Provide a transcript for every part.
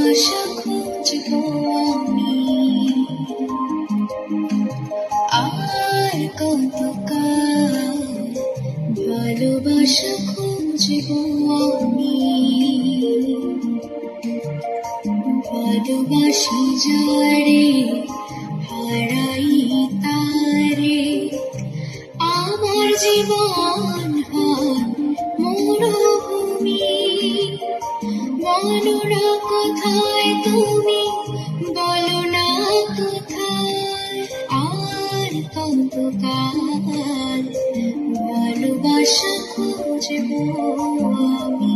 ভালোবাসা খুঁজবো আমি আর কতকাল, ভালোবাসা খুঁজবো আমি। ভালোবাসি যারে হারাই তারে, আমার জীবন হয় মরুভূমি। বলো না কোথায় তুমি, বলো না কোথায়, আর কতকাল ভালোবাসা খুঁজবো আমি।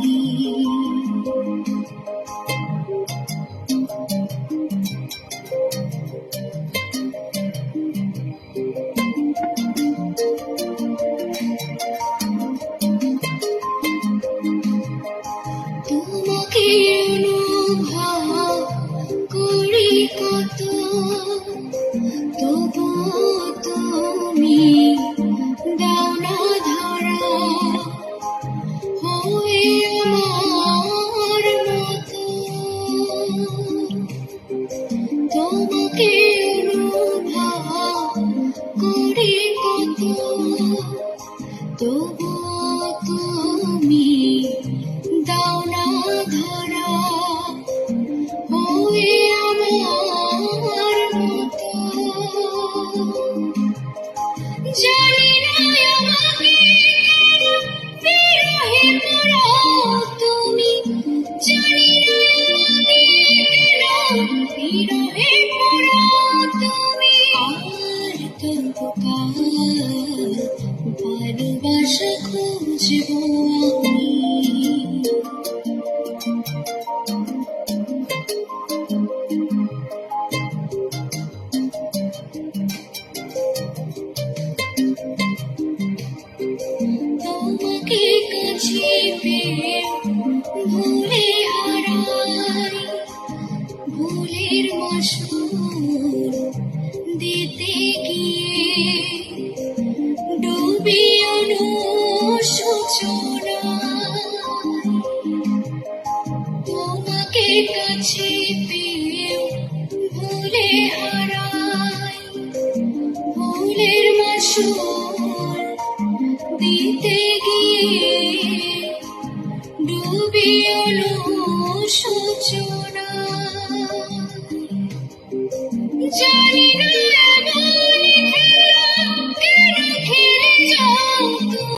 তোমাকে অনুভব করি কত, তবু তুমি দাও না ধরা, হয়ে আমার মতো। তোমাকে অনুভব করি কত, তবু তুমি দাও না ধরা, হয়ে আমার মতো। জানি না আমাকে কেন বিরহে পড়াও তুমি, জানি না আমাকে কেন বিরহে পড়াও তুমি। আর কতকাল ভালোবাসা খুঁজবো আমি। তোমাকে কাছে পেয়ে ভুলে হারাই, ভুলের মাসুল দিতে গিয়ে ডুবি অনুশোচনায়। তোমাকে কাছে পেয়ে ভুলে হারাই, ভুলের মাসুল দিতে গিয়ে